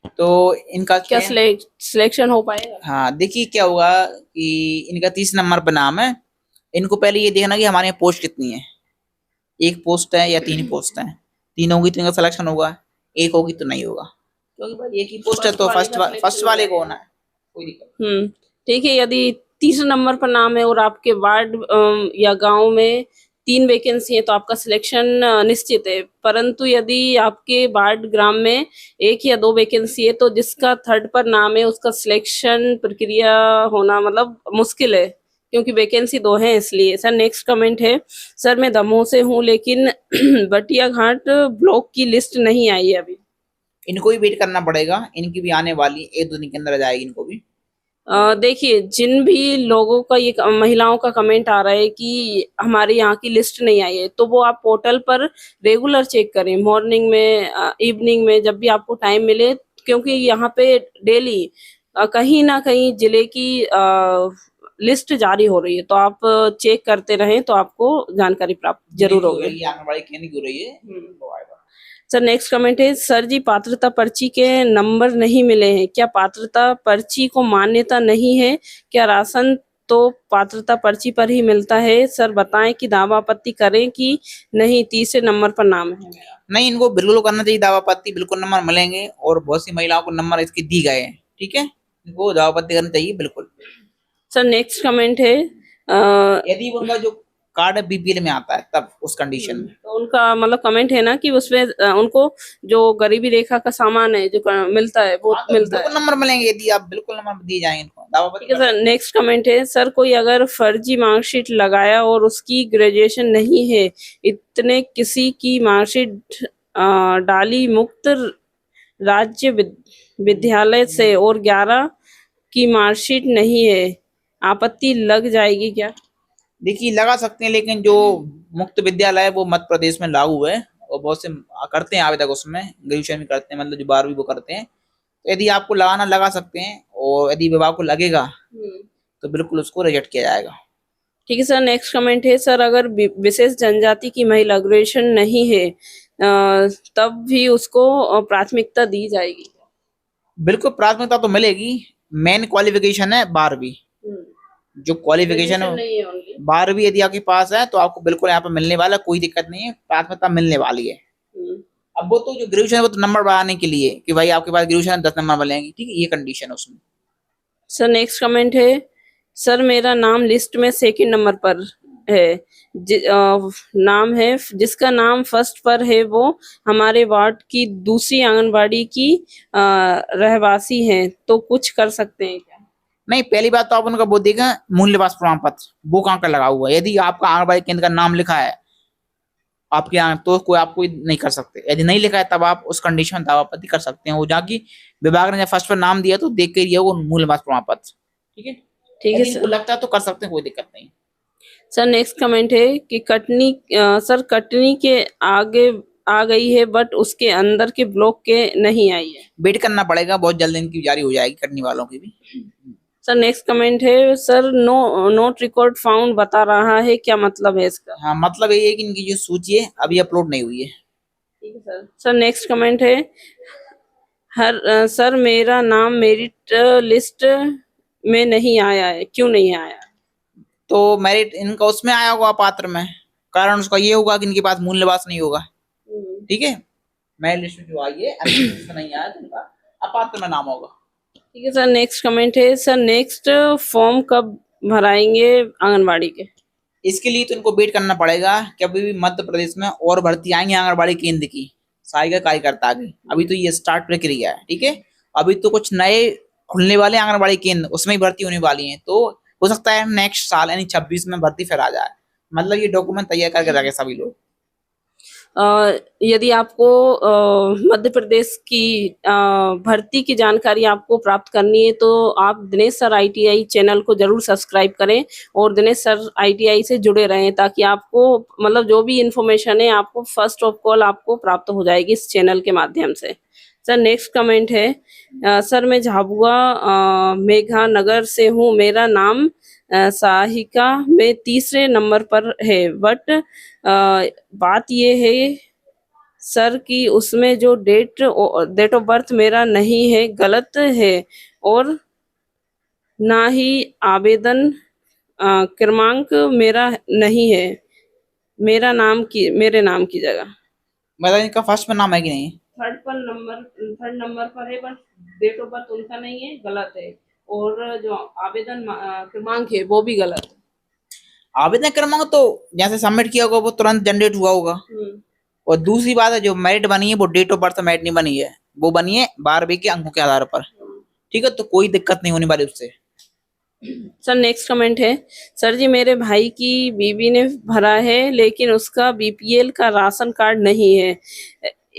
तो इनका क्या सिलेक्शन हो पाएगा? हाँ, देखिए क्या होगा कि इनका 30 नंबर पर नाम है। इनको पहले ये देखना कि हमारे यहाँ पोस्ट कितनी है, 1 पोस्ट है या 3 पोस्ट है। 3 होगी तो इनका सिलेक्शन होगा, 1 होगी तो नहीं होगा, क्योंकि भाई 1 ही पोस्ट है तो फर्स्ट वाले को होना है, कोई दिक्कत। ठीक है। यदि 3रे नंबर पर नाम है और आपके वार्ड या गांव में 3 वैकेंसी है तो आपका सिलेक्शन निश्चित है, परंतु यदि आपके वार्ड ग्राम में 1 या 2 वैकेंसी है तो जिसका 3rd पर नाम है उसका सिलेक्शन प्रक्रिया होना मतलब मुश्किल है, क्योंकि वैकेंसी 2 है इसलिए। सर नेक्स्ट कमेंट है सर मैं दमोह से हूँ लेकिन बटिया घाट ब्लॉक की लिस्ट नहीं आई है अभी, इनको भी वेट करना पड़ेगा, इनकी भी आने वाली 1-2 दिन के अंदर आ जाएगी इनको भी। देखिए जिन भी लोगों का ये महिलाओं का कमेंट आ रहा है कि हमारे यहाँ की लिस्ट नहीं आई है, तो वो आप पोर्टल पर रेगुलर चेक करें, मॉर्निंग में इवनिंग में, जब भी आपको टाइम मिले, क्योंकि यहाँ पे डेली कहीं ना कहीं जिले की लिस्ट जारी हो रही है, तो आप चेक करते रहें तो आपको जानकारी प्राप्त जरूर होगी। आंगनबाड़ी केंद्र हो रही है। सर नेक्स्ट कमेंट है सर जी पात्रता पर्ची के नंबर नहीं मिले हैं, क्या पात्रता पर्ची को मान्यता नहीं है? क्या राशन तो पात्रता पर्ची पर ही मिलता है। सर बताएं कि दावा आपत्ति करें कि नहीं। तीसरे नंबर पर नाम है मेरा। नहीं, इनको बिल्कुल करना चाहिए दावा आपत्ति, बिल्कुल नंबर मिलेंगे और बहुत सी महिलाओं को नंबर इसके दी गए हैं। ठीक है, इनको दावा आपत्ति करनी चाहिए बिल्कुल। सर नेक्स्ट कमेंट है यदि उनका जो कार्ड है बीपीएल में आता है तब उस कंडीशन में। तो उनका मतलब कमेंट है ना कि उसमें उनको जो गरीबी रेखा का सामान है जो मिलता है वो हाँ, तो मिलता है। बिल्कुल नंबर मिलेंगे, यदि आप बिल्कुल नंबर दिए जाएंगे इनको दावा आपत्ति ठीक है सर। नेक्स्ट कमेंट है सर कोई अगर फर्जी मार्कशीट लगाया और उसकी ग्रेजुएशन नहीं है, इतने किसी की मार्कशीट डाली मुक्त राज्य विद्यालय से और 11 की मार्कशीट नहीं है, आपत्ति लग जाएगी क्या? देखिए लगा सकते हैं, लेकिन जो मुक्त विद्यालय है वो मध्य प्रदेश में लागू है और बहुत से करते हैं आवेदक, उसमें ग्रेजुएशन भी करते हैं, मतलब जो 12वीं वो करते हैं। तो यदि आपको लगाना लगा सकते हैं और यदि विभाग को लगेगा तो बिल्कुल उसको रिजेक्ट किया जाएगा। ठीक है सर। नेक्स्ट कमेंट है सर अगर विशेष जनजाति की महिला ग्रेजुएशन नहीं है तब भी उसको प्राथमिकता दी जाएगी? बिल्कुल प्राथमिकता तो मिलेगी। मेन क्वालिफिकेशन है 12वीं, जो क्वालिफिकेशन है नहीं है उनकी। 12वीं यदि आपके पास है तो आपको बिल्कुल यहाँ पे मिलने वाला, कोई दिक्कत नहीं है, प्राथमिकता मिलने वाली है। अब वो तो जो ग्रेजुएशन है वो तो नंबर बढ़ाने के लिए कि भाई आपके पास ग्रेजुएशन है 10 नंबर मिलेंगे, ठीक है, ये कंडीशन है उसमें। सर नेक्स्ट कमेंट है सर मेरा नाम लिस्ट में सेकंड नंबर पर है। नाम है जिसका नाम फर्स्ट पर है वो हमारे वार्ड की दूसरी आंगनबाड़ी की रहवासी हैं, तो कुछ कर सकते हैं क्या? नहीं, पहली बात तो आप उनका वो देखें मूल निवास प्रमाण पत्र, वो कहाँ का लगा हुआ है। यदि आपका आंगनबाड़ी केंद्र का नाम लिखा है आपके यहाँ तो कोई आपको नहीं कर सकते, यदि नहीं लिखा है तब आप उस कंडीशन में दावा आपत्ति कर सकते हैं। वो जहाँ की विभाग ने जब फर्स्ट पर नाम दिया तो देख के दिया वो मूल निवास प्रमाण पत्र। ठीक है, ठीक है यदि सर। इनको लगता है तो कर सकते हैं, कोई दिक्कत नहीं। सर नेक्स्ट कमेंट है कि कटनी सर कटनी के आगे आ गई है बट उसके अंदर के ब्लॉक के नहीं आई है। वेट करना पड़ेगा, बहुत जल्द इनकी जारी हो जाएगी कटनी वालों की भी। सर नेक्स्ट कमेंट है सर नोट रिकॉर्ड फाउंड बता रहा है, क्या मतलब है इसका? हाँ, मतलब ये है कि इनकी जो सूची है अभी अपलोड नहीं हुई है। ठीक है सर। सर नेक्स्ट कमेंट है सर मेरा नाम मेरिट लिस्ट में नहीं आया है, क्यों नहीं आया? तो मेरिट इनका उसमें आया होगा पात्र में, कारण उसका ये होगा कि इनके पास मूल निवास नहीं होगा। ठीक है, मेरिट लिस्ट में जो आई है लिस्ट में नहीं आया तो इनका अपात्र में नाम होगा। ठीक है सर। नेक्स्ट कमेंट है सर नेक्स्ट फॉर्म कब भराएंगे आंगनबाड़ी के? इसके लिए तो इनको वेट करना पड़ेगा कि अभी भी मध्य प्रदेश में और भर्ती आएंगे आंगनबाड़ी केंद्र की सहायिका कार्यकर्ता की। अभी तो ये स्टार्ट प्रक्रिया है। ठीक है, अभी तो कुछ नए खुलने वाले आंगनबाड़ी केंद्र उसमें ही भर्ती होने वाली है, तो हो सकता है नेक्स्ट साल यानी 26 में भर्ती फिर आ जाए। मतलब ये डॉक्यूमेंट तैयार करके रखे सभी लोग। यदि आपको मध्य प्रदेश की भर्ती की जानकारी आपको प्राप्त करनी है तो आप दिनेश सर ITI चैनल को जरूर सब्सक्राइब करें और दिनेश सर ITI से जुड़े रहें ताकि आपको मतलब जो भी इंफॉर्मेशन है आपको फर्स्ट ऑफ कॉल आपको प्राप्त हो जाएगी इस चैनल के माध्यम से। सर नेक्स्ट कमेंट है सर मैं झाबुआ मेघा नगर से हूँ, मेरा नाम सहायिका में तीसरे नंबर पर है बट बात ये है सर कि उसमें जो डेट ऑफ बर्थ मेरा नहीं है, गलत है और ना ही आवेदन क्रमांक मेरा नहीं है, मेरे नाम की जगह। मतलब इनका फर्स्ट में नाम है कि नहीं? थर्ड नंबर पर है बट डेट ऑफ बर्थ उनका नहीं है, गलत है और जो आवेदन क्रमांक है वो भी गलत है। आवेदन क्रमांक तो जैसे सबमिट किया होगा वो तुरंत जनरेट हुआ होगा। और दूसरी बात है जो मेरिट बनी है वो डेट ऑफ बर्थ मेरिट नहीं बनी है, वो बनी है 12वीं के अंकों के आधार पर। ठीक है, तो कोई दिक्कत नहीं होने वाली उससे। सर नेक्स्ट कमेंट है सर जी मेरे भाई की बीवी ने भरा है लेकिन उसका BPL का राशन कार्ड नहीं है,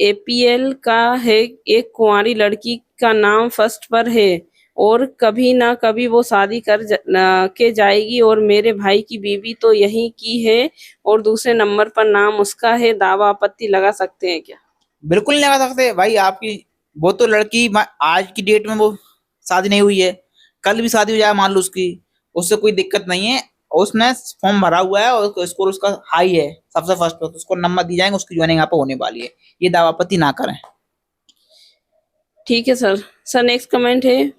APL का है। एक कुंवारी लड़की का नाम फर्स्ट पर है और कभी ना कभी वो शादी के जाएगी और मेरे भाई की बीवी तो यहीं की है और दूसरे नंबर पर नाम उसका है, दावा आपत्ति लगा सकते हैं क्या? बिल्कुल नहीं लगा सकते भाई। आपकी वो तो लड़की आज की डेट में वो शादी नहीं हुई है, कल भी शादी हो जाए मान लो उसकी, उससे कोई दिक्कत नहीं है। उसने फॉर्म भरा हुआ है और स्कोर उसका हाई है सबसे फर्स्ट पे, तो उसको नंबर दी जाएंगे, उसकी ज्वाइनिंग यहाँ पे होने वाली है। ये दावा आपत्ति ना करें। ठीक है सर। सर नेक्स्ट कमेंट है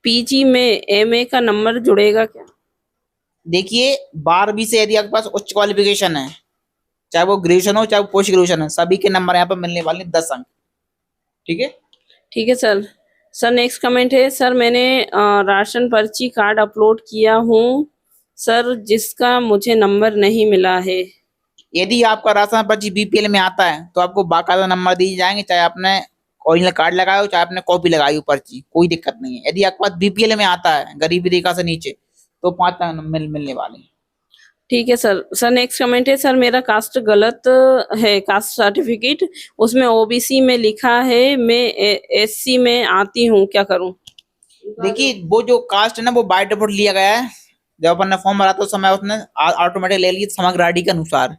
पीजी में एमए का नंबर जुड़ेगा क्या? देखिए 12वीं से यदि आपके पास उच्च क्वालिफिकेशन है, चाहे वो ग्रेजुएशन हो चाहे वो पोस्ट ग्रेजुएशन है, सभी के नंबर यहाँ पर मिलने वाले 10 अंक। ठीक है। ठीक है सर। सर नेक्स्ट कमेंट है, सर मैंने राशन पर्ची कार्ड अपलोड किया हूँ सर, जिसका मुझे नंबर नहीं मिला है। यदि आपका राशन पर्ची बीपीएल में आता है तो आपको बाकायदा नंबर दिए जाएंगे, चाहे आपने ओरिजिनल कार्ड लगाया हो चाहे आपने कॉपी लगाई हो पर्ची, कोई दिक्कत नहीं है। यदि आपके पास बीपीएल में आता है, गरीबी रेखा से नीचे, तो 5 अंक मिलने वाले हैं। ठीक है सर। सर नेक्स्ट कमेंट है, सर मेरा कास्ट गलत है, कास्ट सर्टिफिकेट उसमें ओबीसी में लिखा है, मैं एससी में आती हूँ, क्या करूँ? देखिए वो जो कास्ट है ना वो बाय डिफॉल्ट लिया गया है, जब अपन ने फॉर्म भरा था उस समय उसने ऑटोमेटिक ले लिया समग्र आईडी के अनुसार।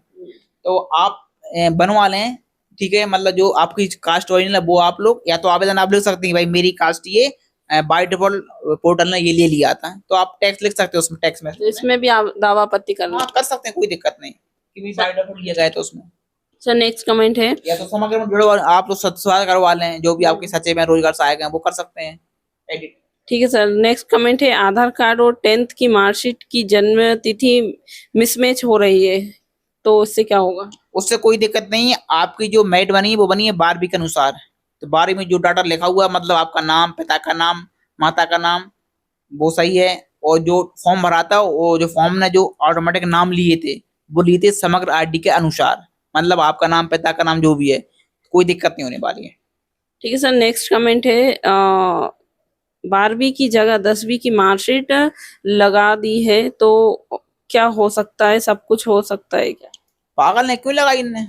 तो आप बनवा लें, ठीक है। मतलब जो आपकी कास्ट ओरिजिनल है वो आप लोग या तो आवेदन आप लिख सकते हैं भाई मेरी कास्ट ये बाय डिफॉल्ट पोर्टल ने ये ले लिया था, तो आप टैक्स लिख सकते हो उसमें, टैक्स में तो इसमें भी आप दावा आपत्ति करना? हाँ कर सकते हैं, कोई दिक्कत नहीं कि भी बाय डिफॉल्ट लिया गया है तो उसमें। सर नेक्स्ट कमेंट है, या तो समग्र में जुड़ो आप लोग सत्याग्रह करवा लें, जो भी आपके सचे में रोजगार सहायक हैं वो कर सकते हैं एडिट। ठीक है सर। नेक्स्ट कमेंट है, आधार कार्ड और 10th की मार्कशीट की जन्म तिथि मिसमैच हो रही है, तो इससे क्या होगा? उससे कोई दिक्कत नहीं है, आपकी जो मेरिट बनी है वो बनी है 12वीं के अनुसार। तो 12वीं में जो डाटा लिखा हुआ है, मतलब आपका नाम, पिता का नाम, माता का नाम, वो सही है। और जो फॉर्म भरा था, वो जो फॉर्म ने जो ऑटोमेटिक नाम लिए थे वो लिए थे समग्र आईडी के अनुसार, मतलब आपका नाम, पिता का नाम जो भी है, कोई दिक्कत नहीं होने वाली है। ठीक है सर। नेक्स्ट कमेंट है, 12वीं की जगह 10वीं की मार्कशीट लगा दी है, तो क्या हो सकता है? सब कुछ हो सकता है क्या? पागल ने क्यों लगाई इनने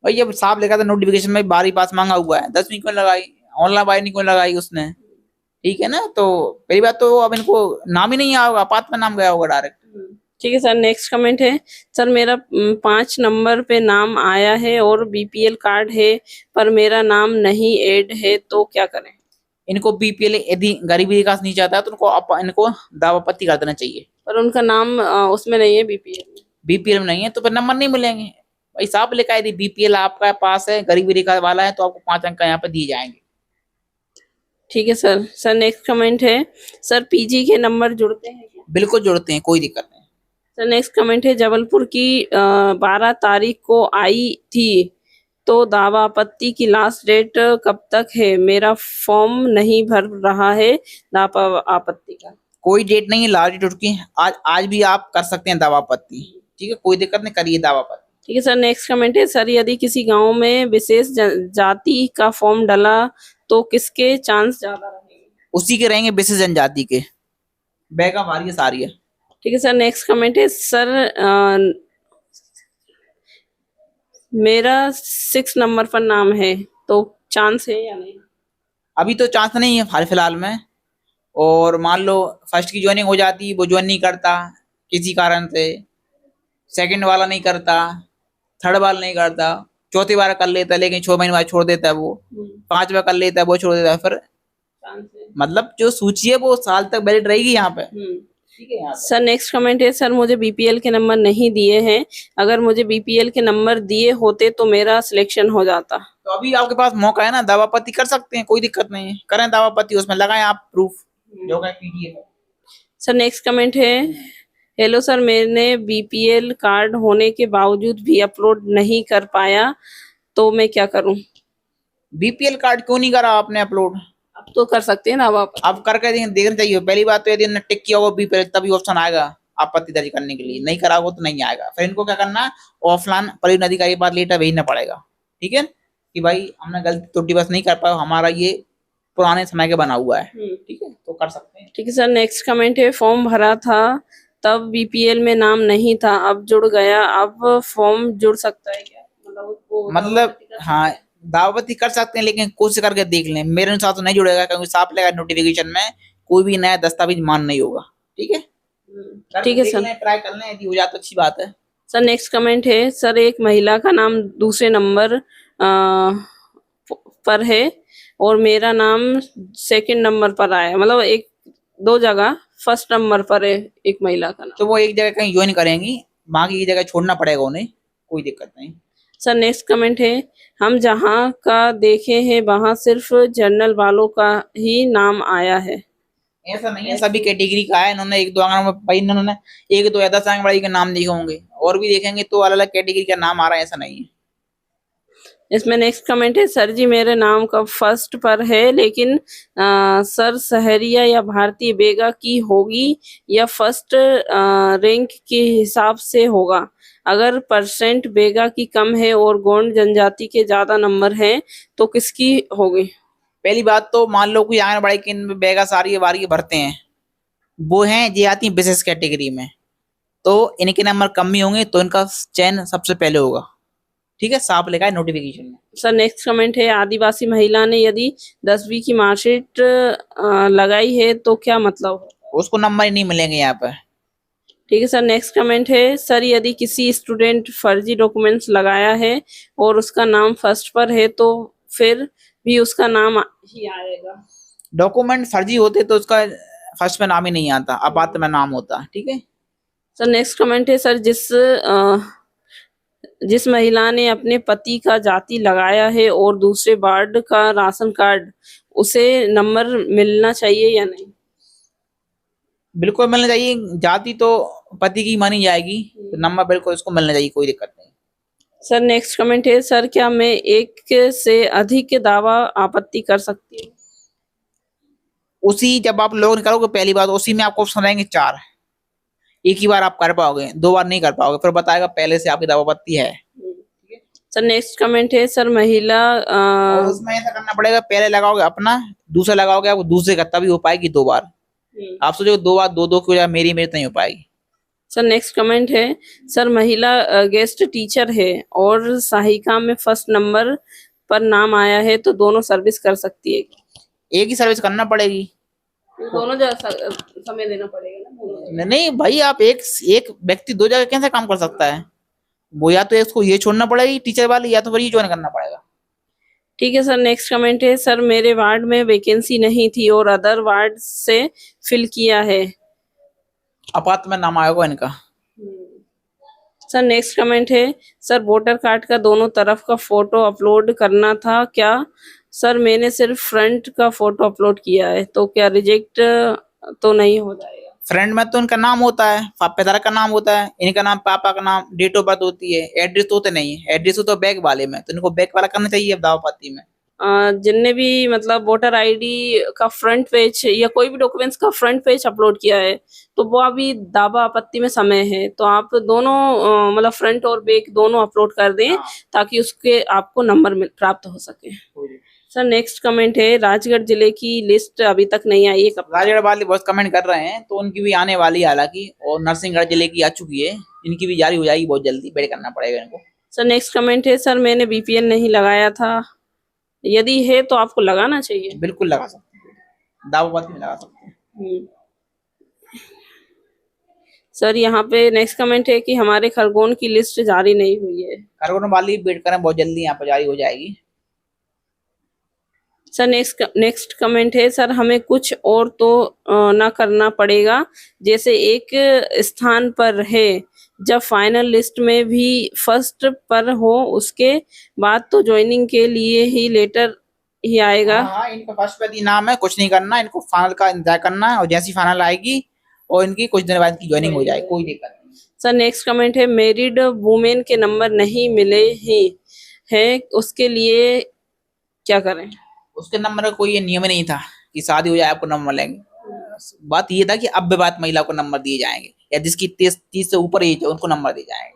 भाई, ये साफ लिखा था नोटिफिकेशन में 12वीं पास मांगा हुआ है, 10वीं क्यों लगाई, ऑनलाइन बाई क्यों लगाई उसने? ठीक है ना, तो पहली बात तो अब इनको नाम ही नहीं आया होगा, पात में नाम गया होगा डायरेक्ट। ठीक है सर। नेक्स्ट कमेंट है, सर मेरा 5 नंबर पे नाम आया है और बीपीएल कार्ड है, पर मेरा नाम नहीं ऐड है, तो क्या करें? इनको बीपीएल यदि गरीबी रेखा से नीचे आता है तो इनको दावापत्ति कर देना चाहिए। पर उनका नाम उसमें नहीं है, बीपीएल में। बीपीएल में नहीं है तो फिर नंबर नहीं मिलेंगे भाई, साफ लिखा है यदि बीपीएल आपका पास है, गरीबी रेखा वाला है, तो आपको 5 अंक यहाँ पे दिए जाएंगे। ठीक है सर। सर नेक्स्ट कमेंट है, सर पीजी के नंबर जुड़ते हैं क्या? बिल्कुल जुड़ते हैं, कोई दिक्कत नहीं। सर नेक्स्ट कमेंट है, जबलपुर की 12 तारीख को आई थी, तो दावा आपत्ति की लास्ट डेट कब तक है? मेरा फॉर्म नहीं भर रहा है दावा आपत्ति का। कोई डेट नहीं है, लास्ट डेट की आज भी आप कर सकते हैं दावापत्ति, ठीक है, कोई दिक्कत नहीं, करिए दावापत्ति। ठीक है सर। नेक्स्ट कमेंट है, सर यदि किसी गांव में विशेष जाति का फॉर्म डला तो किसके चांस ज्यादा रहेंगे? उसी के रहेंगे विशेष जनजाति के, बैगा भारी है सारी है। ठीक है सर। नेक्स्ट कमेंट है, सर मेरा 6 नंबर पर नाम है, तो चांस है या नहीं? अभी तो चांस नहीं है हाल फिलहाल में, और मान लो फर्स्ट की ज्वाइनिंग हो जाती, वो ज्वाइन नहीं करता किसी कारण से, सेकंड वाला नहीं करता, थर्ड वाला नहीं करता, चौथी बार कर लेता है लेकिन 6 महीने बाद छोड़ देता है वो, 5 बार कर लेता है वो छोड़ देता है, फिर मतलब जो सूची है वो साल तक वैलिड रहेगी यहाँ पे। ठीक है। सर नेक्स्ट कमेंट है, सर मुझे बीपीएल के नंबर नहीं दिए हैं, अगर मुझे बीपीएल के नंबर दिए होते तो मेरा सिलेक्शन हो जाता। तो अभी आपके पास मौका है ना, दावापत्ति कर सकते हैं, कोई दिक्कत नहीं है, करें दावापत्ति, उसमें लगाएं आप प्रूफ जो का पीडीएफ है। सर नेक्स्ट कमेंट है, हेलो सर मैंने बीपीएल कार्ड होने के बावजूद भी अपलोड नहीं कर पाया, तो मैं क्या करूं? बीपीएल कार्ड क्यों नहीं करा आपने अपलोड? अब तो कर सकते हैं ना आप अब करके देखना चाहिए। पहली बात तो यदि इन्होंने टिक किया होगा बीपीएल तभी ऑप्शन आएगा आपत्ति दर्ज करने के लिए, नहीं करा होगा तो नहीं आएगा। फिर इनको क्या करना, ऑफलाइन परिवहन अधिकारी के पास लेटर भेजना पड़ेगा, ठीक है, कि भाई हमने गलती त्रुटि बस नहीं कर पाया, हमारा ये पुराने समय का बना हुआ है, ठीक है, तो कर सकते हैं। ठीक है सर। नेक्स्ट कमेंट है, फॉर्म भरा था तब बीपीएल में नाम नहीं था, अब जुड़ गया, अब फॉर्म जुड़ सकता है क्या? मतलब हाँ दावती कर सकते हैं, लेकिन कोशिश करके देख लें, मेरे अनुसार तो नहीं जुड़ेगा, क्योंकि साफ लगा नोटिफिकेशन में कोई भी नया दस्तावेज मान नहीं होगा। ठीक है, ठीक है सर, ट्राई कर लें, यदि हो जाए तो अच्छी बात है। सर नेक्स्ट कमेंट है, सर एक महिला का नाम दूसरे नंबर पर है और मेरा नाम सेकंड नंबर पर आया, मतलब एक दो जगह फर्स्ट नंबर पर है एक महिला का नाम, तो वो एक जगह कहीं ज्वाइन करेंगी, बाकी की जगह छोड़ना पड़ेगा उन्हें, कोई दिक्कत नहीं। सर नेक्स्ट कमेंट है, हम जहाँ का देखे हैं वहाँ सिर्फ जनरल वालों का ही नाम आया है। ऐसा नहीं है, सभी कैटेगरी का है। इन्होंने एक दो आंगनबाड़ी, इन्होंने एक दो या 10 आंगनबाड़ी के नाम दिए होंगे, और भी देखेंगे तो अलग अलग कैटेगरी का नाम आ रहा है, ऐसा नहीं है। इसमें नेक्स्ट कमेंट है, सर जी मेरे नाम का फर्स्ट पर है, लेकिन सर सहरिया या भारतीय बेगा की होगी या फर्स्ट रैंक के हिसाब से होगा? अगर परसेंट बेगा की कम है और गोंड जनजाति के ज्यादा नंबर हैं तो किसकी होगी? पहली बात तो मान लो कोई आंगनबाड़ी के इनमें बेगा सारी वारी भरते हैं, वो हैं ये आती है विशेष कैटेगरी में, तो इनके नंबर कम ही होंगे, तो इनका चयन सबसे पहले होगा। ठीक है, साफ लिखा है नोटिफिकेशन में। सर नेक्स्ट कमेंट है, आदिवासी महिला ने यदि 10वीं की मार्कशीट लगाई है तो क्या मतलब है? उसको नंबर ही नहीं मिलेंगे यहाँ पर। ठीक है सर। नेक्स्ट कमेंट है, सर यदि किसी स्टूडेंट फर्जी डॉक्यूमेंट्स लगाया है और उसका नाम फर्स्ट पर है तो फिर भी उसका नाम ही आएगा? डॉक्यूमेंट फर्जी होते तो उसका फर्स्ट में नाम ही नहीं आता, अपात्र में नाम होता। ठीक है सर नेक्स्ट कमेंट है, सर जिस महिला ने अपने पति का जाति लगाया है और दूसरे वार्ड का राशन कार्ड, उसे नंबर मिलना चाहिए या नहीं? बिल्कुल मिलना चाहिए, जाति तो पति की मानी जाएगी, तो नंबर बिल्कुल उसको मिलना चाहिए, कोई दिक्कत नहीं। सर नेक्स्ट कमेंट है, सर क्या मैं एक से अधिक दावा आपत्ति कर सकती हूँ? उसी जब आप लोग निकालोगे पहली बार, उसी में आपको ऑप्शन रहेंगे 4, एक ही बार आप कर पाओगे, 2 बार नहीं कर पाओगे, फिर बताएगा पहले से आपकी दावापत्ती है। सर नेक्स्ट कमेंट है, सर महिला और उसमें ऐसा करना पड़ेगा, पहले लगाओगे अपना, दूसरा लगाओगे आप दूसरे का, तभी हो पाएगी 2 बार। आप सोचो 2 बार 2 की वजह मेरी नहीं हो पाएगी। सर नेक्स्ट कमेंट है, सर महिला गेस्ट टीचर है और सहायिका में फर्स्ट नंबर पर नाम आया है तो दोनों सर्विस कर सकती है? एक ही सर्विस करना पड़ेगी, दोनों जगह समय देना पड़ेगा ना? नहीं भाई, आप एक व्यक्ति 2 जगह कैसे काम कर सकता है? वो या तो इसको ये छोड़ना पड़ेगी टीचर वाली, या तो फिर ये ज्वाइन करना पड़ेगा। ठीक है सर। नेक्स्ट कमेंट है, सर मेरे वार्ड में वैकेंसी नहीं थी और अदर वार्ड से फिल किया है, अपात्र में नाम आएगा इनका। सर नेक्स्ट कमेंट है, सर वोटर कार्ड का दोनों तरफ का फोटो अपलोड करना था क्या? सर मैंने सिर्फ फ्रंट का फोटो अपलोड किया है तो क्या रिजेक्ट तो नहीं हो जाएगा? फ्रेंड में तो इनका नाम होता है, पिता का नाम होता है, इनका नाम, पापा का नाम, डेट ऑफ बर्थ होती है, एड्रेस तो होते नहीं है। एड्रेस तो बैक वाले में, तो इनको बैक वाला करना चाहिए अब दावापत्ती में। जिनने भी मतलब वोटर आईडी का फ्रंट पेज या कोई भी डॉक्यूमेंट्स का फ्रंट पेज अपलोड किया है तो वो अभी दावा आपत्ति में समय है, तो आप दोनों मतलब फ्रंट और बैक दोनों अपलोड कर दें ताकि उसके आपको नंबर प्राप्त हो सके। सर नेक्स्ट कमेंट है, राजगढ़ जिले की लिस्ट अभी तक नहीं आई है, कब? राजगढ़ वाले बहुत कमेंट कर रहे हैं, तो उनकी भी आने वाली है हालांकि, और नरसिंहगढ़ जिले की आ चुकी है, इनकी भी जारी हो जाएगी बहुत जल्दी, वेट करना पड़ेगा इनको। सर नेक्स्ट कमेंट है, सर मैंने बीपीएल नहीं लगाया था, यदि है तो आपको लगाना चाहिए? बिल्कुल लगा सकते हैं, दावापत्ती में लगा सकते हैं। सर यहाँ पे नेक्स्ट कमेंट है कि हमारे खरगोन की लिस्ट जारी नहीं हुई है। खरगोन वाली वेट करें, बहुत जल्दी यहाँ पर जारी हो जाएगी। सर नेक्स्ट कमेंट है, सर हमें कुछ और तो ना करना पड़ेगा, जैसे एक स्थान पर है, जब फाइनल लिस्ट में भी फर्स्ट पर हो उसके बाद तो ज्वाइनिंग के लिए ही लेटर ही आएगा। हाँ, इनका फर्स्ट पे नाम है, कुछ नहीं करना, इनको फाइनल का इंतजार करना है, और जैसी फाइनल आएगी और इनकी कुछ दिन बाद की ज्वाइनिंग हो जाएगी, कोई दिक्कत नहीं। सर नेक्स्ट कमेंट है, मैरिड वुमेन के नंबर नहीं मिले ही है, उसके लिए क्या करें? उसके नंबर का कोई ये नियम नहीं था कि शादी हो जाए आपको नंबर मिलेंगे। बात ये था कि अब बात महिला को नंबर दिए जाएंगे, या जिसकी 30 से ऊपर एज है उनको नंबर दिए जाएंगे।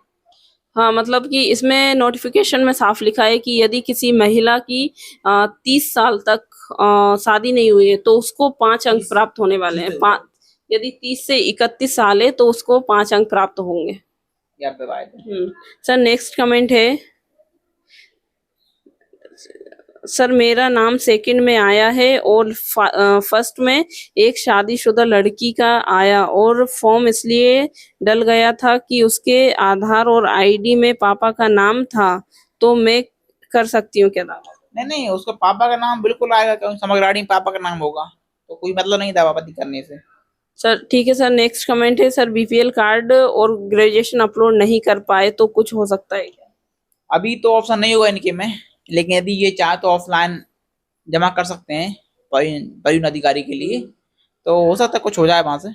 हाँ, मतलब कि इसमें नोटिफिकेशन में साफ लिखा है कि यदि किसी महिला की 30 साल तक शादी नहीं हुई है तो उसको 5 अंक प्राप्त होने वाले हैं। यदि 30 से 31 साल है तो उसको 5 अंक प्राप्त होंगे। सर नेक्स्ट कमेंट है, सर मेरा नाम सेकंड में आया है और फर्स्ट में एक शादीशुदा लड़की का आया और फॉर्म इसलिए डल गया था कि उसके आधार और आईडी में पापा का नाम था, तो मैं कर सकती हूँ क्या दावा? नहीं, उसका पापा का नाम बिल्कुल आएगा, क्योंकि समग्राणी पापा का नाम होगा, तो कोई मतलब नहीं दावापत्ती करने से। सर ठीक है। सर नेक्स्ट कमेंट है, सर बीपीएल कार्ड और ग्रेजुएशन अपलोड नहीं कर पाए तो कुछ हो सकता है क्या? अभी तो ऑप्शन नहीं होगा इनके में, लेकिन यदि ये चाहे तो ऑफलाइन जमा कर सकते हैं परिवहन अधिकारी के लिए, तो हो सकता है कुछ हो जाए वहां से।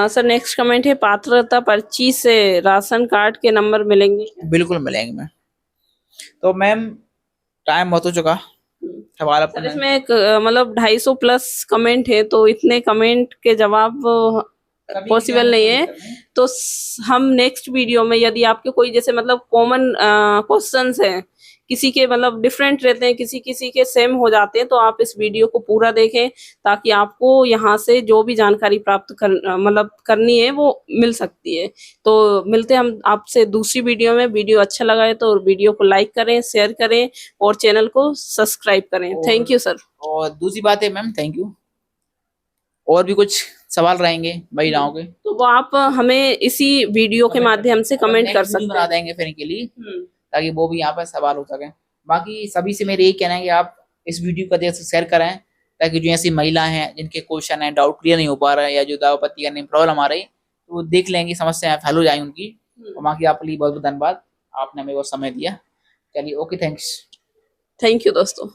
सर नेक्स्ट कमेंट है, पात्रता पर्ची से राशन कार्ड के नंबर मिलेंगे क्या? बिल्कुल मिलेंगे मैम। तो मैम टाइम बहुत हो चुका, सवाल सर अपने इसमें एक मतलब 250 प्लस कमेंट है, तो इतने कमेंट के जवाब पॉसिबल नहीं है। तो हम नेक्स्ट वीडियो में, यदि आपके कोई जैसे मतलब कॉमन क्वेश्चंस हैं, किसी के मतलब डिफरेंट रहते हैं, किसी किसी के सेम हो जाते हैं, तो आप इस वीडियो को पूरा देखें ताकि आपको यहाँ से जो भी जानकारी प्राप्त मतलब करनी है वो मिल सकती है। तो मिलते हैं हम आपसे दूसरी वीडियो में। वीडियो अच्छा लगा है तो वीडियो को लाइक करें, शेयर करें और चैनल को सब्सक्राइब करें। Thank you sir. और दूसरी बात है मैम, थैंक यू, और भी कुछ सवाल रहेंगे महिलाओं के तो वो आप हमें इसी वीडियो के माध्यम से कमेंट कर सकते बना हैं। देंगे फिर इनके लिए, ताकि वो भी यहाँ पर सवाल हो सके। बाकी सभी से मेरे यही कहना है कि आप इस वीडियो को देर से शेयर करें, ताकि जो ऐसी महिला हैं जिनके क्वेश्चन है, डाउट क्लियर नहीं हो पा रहा है, या जो दावापत्ती करने में प्रॉब्लम आ रही है, तो वो देख लेंगे, समस्या हल हो जाएगी उनकी। और बाकी आपके लिए बहुत बहुत धन्यवाद, आपने हमें वो समय दिया। चलिए, ओके, थैंक्स। थैंक यू दोस्तों।